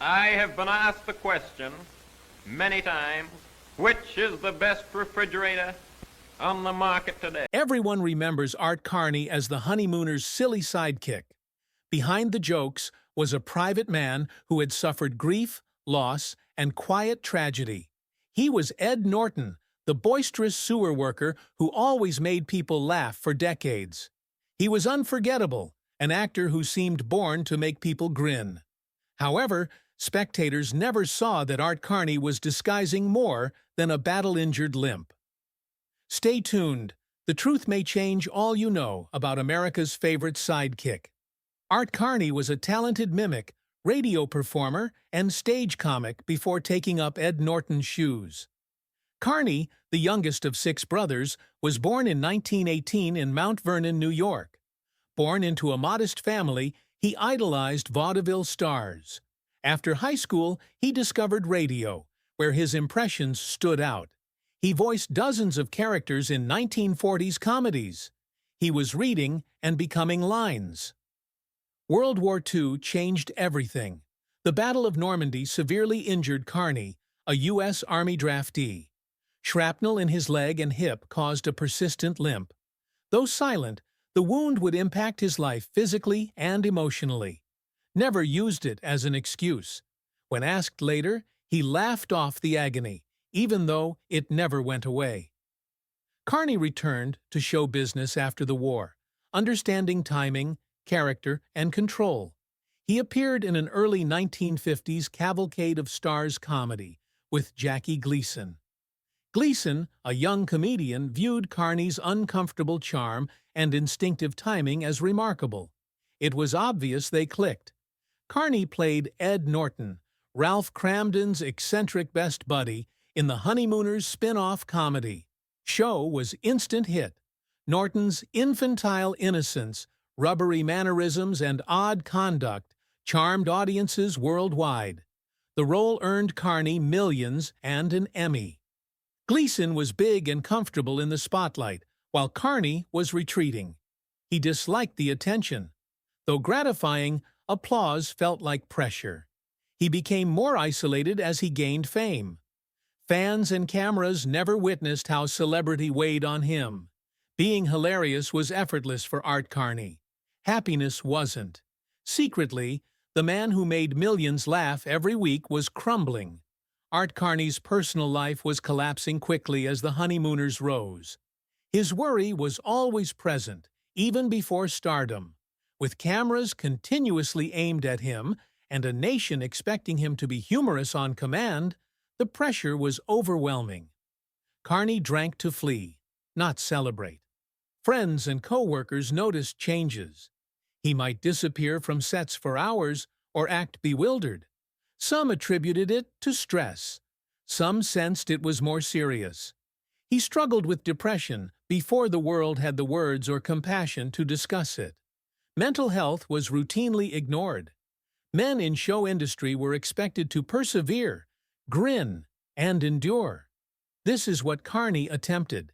I have been asked the question many times, which is the best refrigerator on the market today? Everyone remembers Art Carney as the Honeymooners' silly sidekick. Behind the jokes was a private man who had suffered grief, loss, and quiet tragedy. He was Ed Norton, the boisterous sewer worker who always made people laugh for decades. He was unforgettable, an actor who seemed born to make people grin. However, spectators never saw that Art Carney was disguising more than a battle-injured limp. Stay tuned. The truth may change all you know about America's favorite sidekick. Art Carney was a talented mimic, radio performer, and stage comic before taking up Ed Norton's shoes. Carney, the youngest of 6 brothers, was born in 1918 in Mount Vernon, New York. Born into a modest family, he idolized vaudeville stars. After high school, he discovered radio, where his impressions stood out. He voiced dozens of characters in 1940s comedies. He was reading and becoming lines. World War II changed everything. The Battle of Normandy severely injured Carney, a U.S. Army draftee. Shrapnel in his leg and hip caused a persistent limp. Though silent, the wound would impact his life physically and emotionally. Never used it as an excuse. When asked later, he laughed off the agony, even though it never went away. Carney returned to show business after the war, understanding timing, character, and control. He appeared in an early 1950s Cavalcade of Stars comedy with Jackie Gleason. Gleason, a young comedian, viewed Carney's uncomfortable charm and instinctive timing as remarkable. It was obvious they clicked. Carney played Ed Norton, Ralph Cramden's eccentric best buddy, in the Honeymooners spin-off comedy. Show was instant hit. Norton's infantile innocence, rubbery mannerisms, and odd conduct charmed audiences worldwide. The role earned Carney millions and an Emmy. Gleason was big and comfortable in the spotlight, while Carney was retreating. He disliked the attention. Though gratifying, applause felt like pressure. He became more isolated as he gained fame. Fans and cameras never witnessed how celebrity weighed on him. Being hilarious was effortless for Art Carney. Happiness wasn't. Secretly, the man who made millions laugh every week was crumbling. Art Carney's personal life was collapsing quickly as the Honeymooners rose. His worry was always present, even before stardom. With cameras continuously aimed at him and a nation expecting him to be humorous on command, the pressure was overwhelming. Carney drank to flee, not celebrate. Friends and co-workers noticed changes. He might disappear from sets for hours or act bewildered. Some attributed it to stress. Some sensed it was more serious. He struggled with depression before the world had the words or compassion to discuss it. Mental health was routinely ignored. Men in show industry were expected to persevere, grin, and endure. This is what Carney attempted.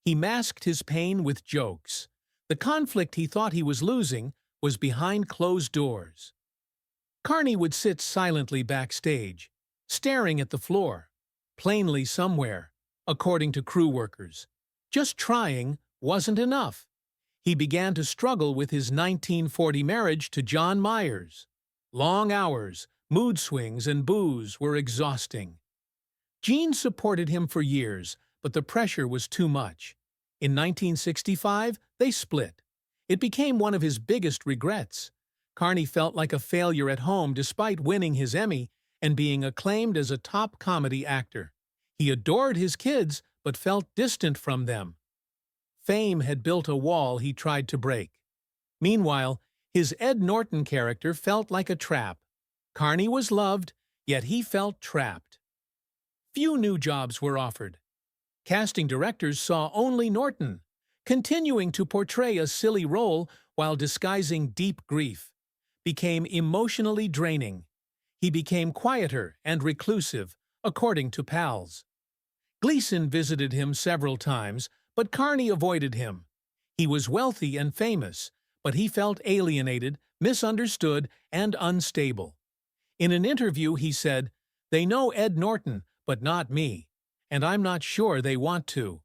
He masked his pain with jokes. The conflict he thought he was losing was behind closed doors. Carney would sit silently backstage, staring at the floor, plainly somewhere, according to crew workers. Just trying wasn't enough. He began to struggle with his 1940 marriage to John Myers. Long hours, mood swings, and booze were exhausting. Jean supported him for years, but the pressure was too much. In 1965, they split. It became one of his biggest regrets. Carney felt like a failure at home despite winning his Emmy and being acclaimed as a top comedy actor. He adored his kids, but felt distant from them. Fame had built a wall he tried to break. Meanwhile, his Ed Norton character felt like a trap. Carney was loved, yet he felt trapped. Few new jobs were offered. Casting directors saw only Norton, continuing to portray a silly role while disguising deep grief. Became emotionally draining. He became quieter and reclusive, according to pals. Gleason visited him several times, but Carney avoided him. He was wealthy and famous, but he felt alienated, misunderstood, and unstable. In an interview, he said, "They know Ed Norton, but not me, and I'm not sure they want to."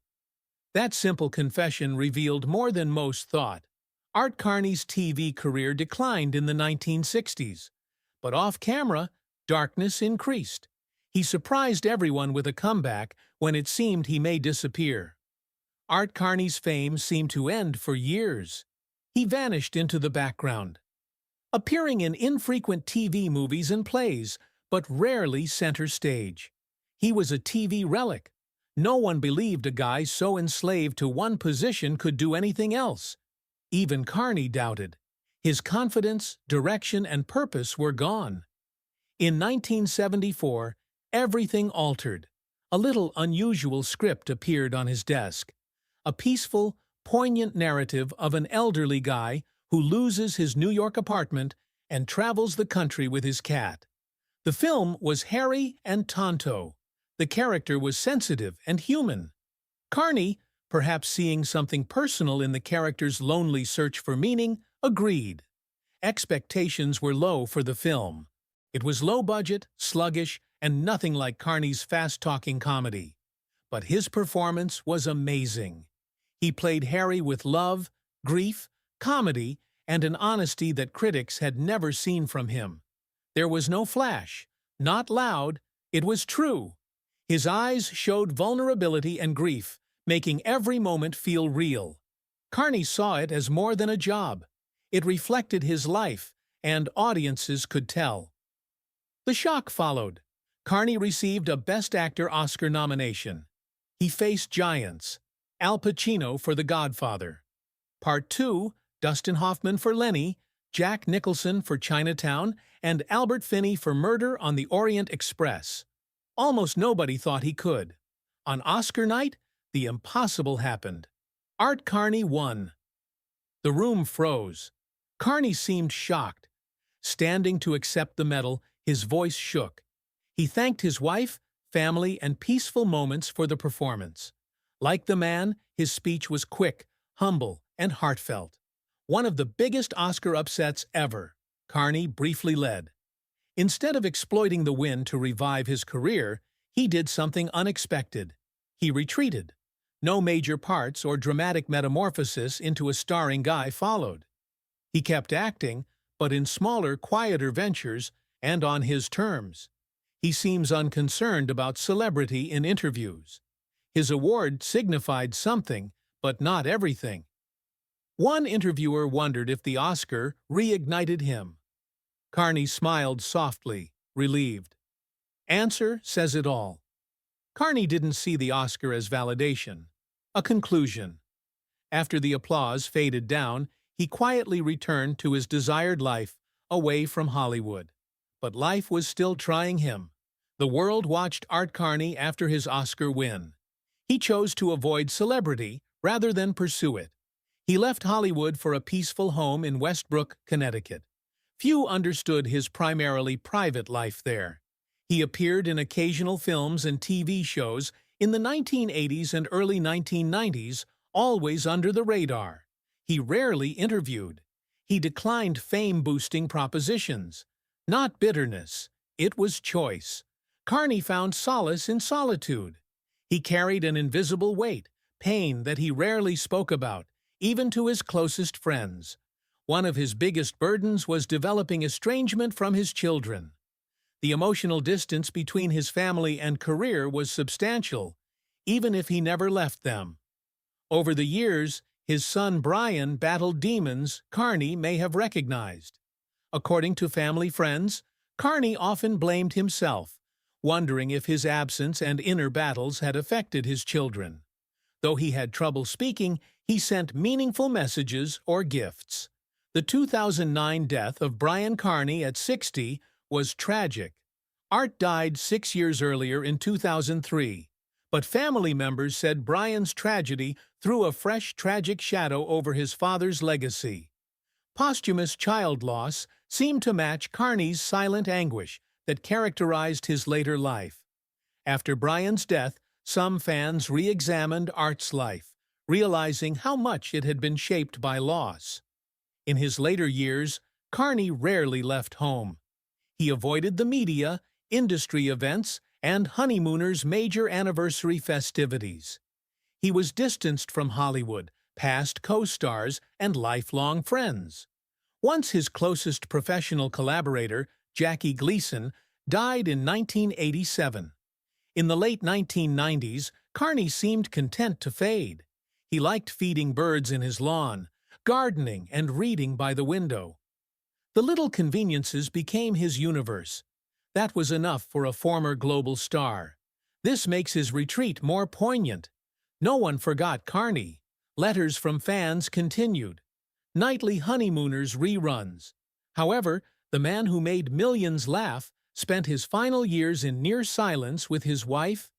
That simple confession revealed more than most thought. Art Carney's TV career declined in the 1960s, but off-camera, darkness increased. He surprised everyone with a comeback when it seemed he may disappear. Art Carney's fame seemed to end for years. He vanished into the background, appearing in infrequent TV movies and plays, but rarely center stage. He was a TV relic. No one believed a guy so enslaved to one position could do anything else. Even Carney doubted. His confidence, direction, and purpose were gone. In 1974, everything altered. A little unusual script appeared on his desk. A peaceful, poignant narrative of an elderly guy who loses his New York apartment and travels the country with his cat. The film was Harry and Tonto. The character was sensitive and human. Carney, perhaps seeing something personal in the character's lonely search for meaning, agreed. Expectations were low for the film. It was low budget, sluggish, and nothing like Carney's fast-talking comedy. But his performance was amazing. He played Harry with love, grief, comedy, and an honesty that critics had never seen from him. There was no flash, not loud, it was true. His eyes showed vulnerability and grief, making every moment feel real. Carney saw it as more than a job. It reflected his life, and audiences could tell. The shock followed. Carney received a Best Actor Oscar nomination. He faced giants: Al Pacino for The Godfather. Part 2, Dustin Hoffman for Lenny, Jack Nicholson for Chinatown, and Albert Finney for Murder on the Orient Express. Almost nobody thought he could. On Oscar night, the impossible happened. Art Carney won. The room froze. Carney seemed shocked. Standing to accept the medal, his voice shook. He thanked his wife, family, and peaceful moments for the performance. Like the man, his speech was quick, humble, and heartfelt. One of the biggest Oscar upsets ever, Carney briefly led. Instead of exploiting the win to revive his career, he did something unexpected. He retreated. No major parts or dramatic metamorphosis into a starring guy followed. He kept acting, but in smaller, quieter ventures and on his terms. He seems unconcerned about celebrity in interviews. His award signified something, but not everything. One interviewer wondered if the Oscar reignited him. Carney smiled softly, relieved. Answer says it all. Carney didn't see the Oscar as validation, a conclusion. After the applause faded down, he quietly returned to his desired life, away from Hollywood. But life was still trying him. The world watched Art Carney after his Oscar win. He chose to avoid celebrity rather than pursue it. He left Hollywood for a peaceful home in Westbrook, Connecticut. Few understood his primarily private life there. He appeared in occasional films and TV shows in the 1980s and early 1990s, always under the radar. He rarely interviewed. He declined fame-boosting propositions. Not bitterness, it was choice. Carney found solace in solitude. He carried an invisible weight, pain that he rarely spoke about, even to his closest friends. One of his biggest burdens was developing estrangement from his children. The emotional distance between his family and career was substantial, even if he never left them. Over the years, his son Brian battled demons Carney may have recognized. According to family friends, Carney often blamed himself, wondering if his absence and inner battles had affected his children. Though he had trouble speaking, he sent meaningful messages or gifts. The 2009 death of Brian Carney at 60 was tragic. Art died 6 years earlier in 2003, but family members said Brian's tragedy threw a fresh tragic shadow over his father's legacy. Posthumous child loss seemed to match Carney's silent anguish that characterized his later life. After Brian's death, some fans re-examined Art's life, realizing how much it had been shaped by loss. In his later years, Carney rarely left home. He avoided the media, industry events, and Honeymooners' major anniversary festivities. He was distanced from Hollywood, past co-stars, and lifelong friends. Once his closest professional collaborator, Jackie Gleason, died in 1987. In the late 1990s, Carney seemed content to fade. He liked feeding birds in his lawn, gardening, and reading by the window. The little conveniences became his universe. That was enough for a former global star. This makes his retreat more poignant. No one forgot Carney. Letters from fans continued. Nightly Honeymooners reruns. However, the man who made millions laugh spent his final years in near silence with his wife,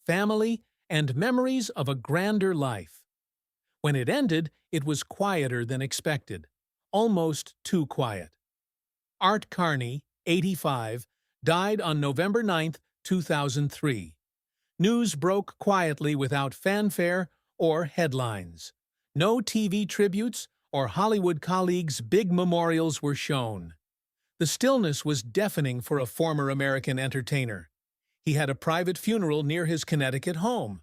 family, and memories of a grander life. When it ended, it was quieter than expected. Almost too quiet. Art Carney, 85, died on November 9, 2003. News broke quietly without fanfare or headlines. No TV tributes or Hollywood colleagues' big memorials were shown. The stillness was deafening for a former American entertainer. He had a private funeral near his Connecticut home.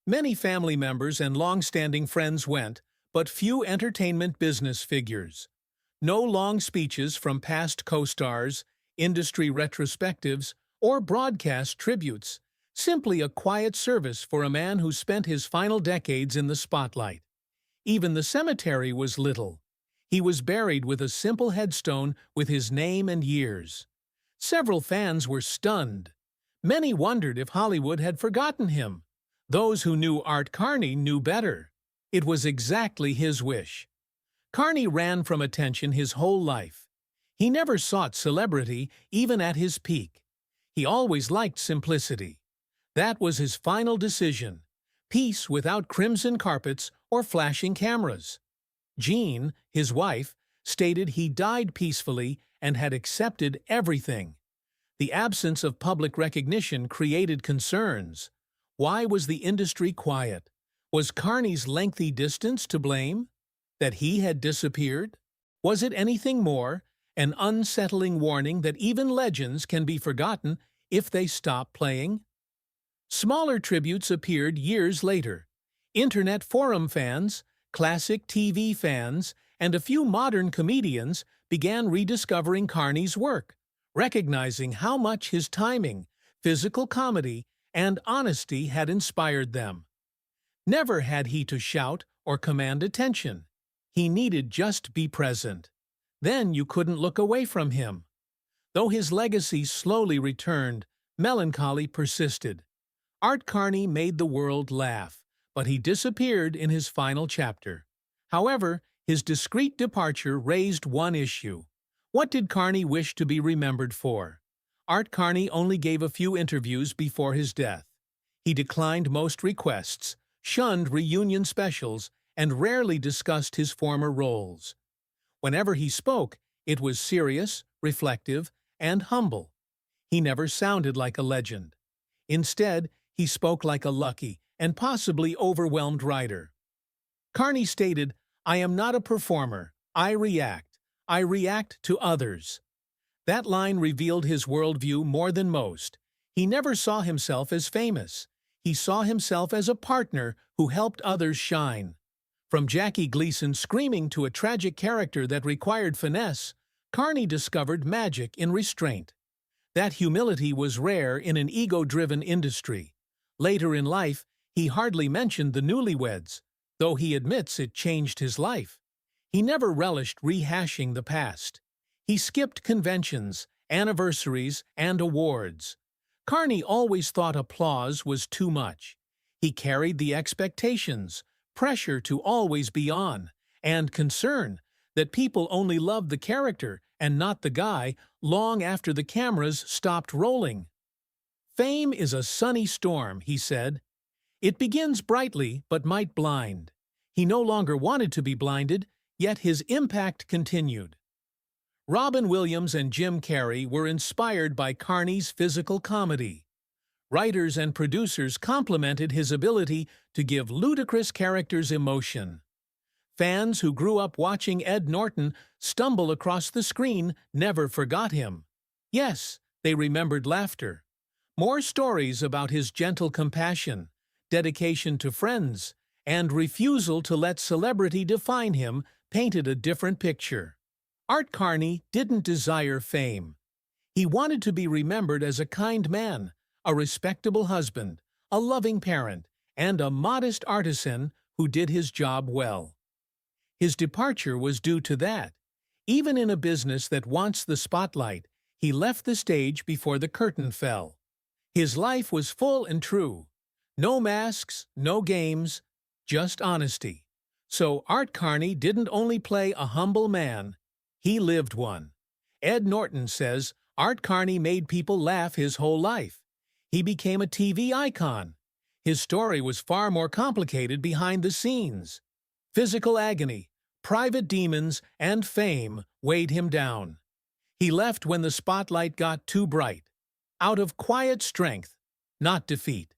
Many family members and long-standing friends went, but few entertainment business figures. No long speeches from past co-stars, industry retrospectives, or broadcast tributes. Simply a quiet service for a man who spent his final decades in the spotlight. Even the cemetery was little. He was buried with a simple headstone with his name and years. Several fans were stunned. Many wondered if Hollywood had forgotten him. Those who knew Art Carney knew better. It was exactly his wish. Carney ran from attention his whole life. He never sought celebrity, even at his peak. He always liked simplicity. That was his final decision. Peace without crimson carpets or flashing cameras. Jean, his wife, stated he died peacefully and had accepted everything. The absence of public recognition created concerns. Why was the industry quiet? Was Carney's lengthy distance to blame? That he had disappeared? Was it anything more? An unsettling warning that even legends can be forgotten if they stop playing? Smaller tributes appeared years later. Internet forum fans, classic TV fans, and a few modern comedians began rediscovering Carney's work, recognizing how much his timing, physical comedy, and honesty had inspired them. Never had he to shout or command attention. He needed just be present. Then you couldn't look away from him. Though his legacy slowly returned, melancholy persisted. Art Carney made the world laugh, but he disappeared in his final chapter. However, his discreet departure raised one issue. What did Carney wish to be remembered for? Art Carney only gave a few interviews before his death. He declined most requests, shunned reunion specials, and rarely discussed his former roles. Whenever he spoke, it was serious, reflective, and humble. He never sounded like a legend. Instead, he spoke like a lucky and possibly overwhelmed writer. Carney stated, "I am not a performer. I react. I react to others." That line revealed his worldview more than most. He never saw himself as famous. He saw himself as a partner who helped others shine. From Jackie Gleason screaming to a tragic character that required finesse, Carney discovered magic in restraint. That humility was rare in an ego-driven industry. Later in life, he hardly mentioned the newlyweds, though he admits it changed his life. He never relished rehashing the past. He skipped conventions, anniversaries, and awards. Carney always thought applause was too much. He carried the expectations, pressure to always be on, and concern that people only loved the character and not the guy long after the cameras stopped rolling. "Fame is a sunny storm," he said. "It begins brightly but might blind." He no longer wanted to be blinded, yet his impact continued. Robin Williams and Jim Carrey were inspired by Carney's physical comedy. Writers and producers complimented his ability to give ludicrous characters emotion. Fans who grew up watching Ed Norton stumble across the screen never forgot him. Yes, they remembered laughter. More stories about his gentle compassion, dedication to friends, and refusal to let celebrity define him painted a different picture. Art Carney didn't desire fame. He wanted to be remembered as a kind man, a respectable husband, a loving parent, and a modest artisan who did his job well. His departure was due to that. Even in a business that wants the spotlight, he left the stage before the curtain fell. His life was full and true. No masks, no games, just honesty. So Art Carney didn't only play a humble man, he lived one. Ed Norton says Art Carney made people laugh his whole life. He became a TV icon. His story was far more complicated behind the scenes. Physical agony, private demons, and fame weighed him down. He left when the spotlight got too bright. Out of quiet strength, not defeat.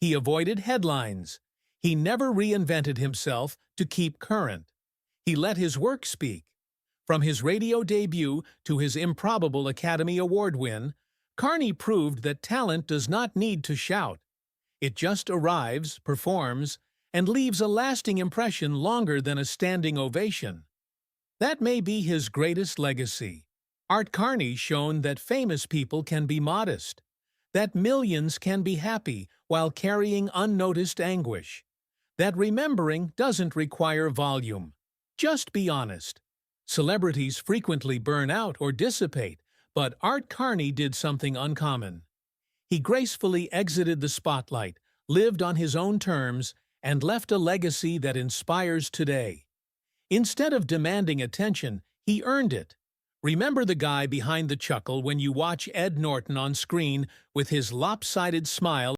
He avoided headlines. He never reinvented himself to keep current. He let his work speak. From his radio debut to his improbable Academy Award win, Carney proved that talent does not need to shout. It just arrives, performs, and leaves a lasting impression longer than a standing ovation. That may be his greatest legacy. Art Carney shown that famous people can be modest, that millions can be happy while carrying unnoticed anguish, that remembering doesn't require volume. Just be honest. Celebrities frequently burn out or dissipate, but Art Carney did something uncommon. He gracefully exited the spotlight, lived on his own terms, and left a legacy that inspires today. Instead of demanding attention, he earned it. Remember the guy behind the chuckle when you watch Ed Norton on screen with his lopsided smile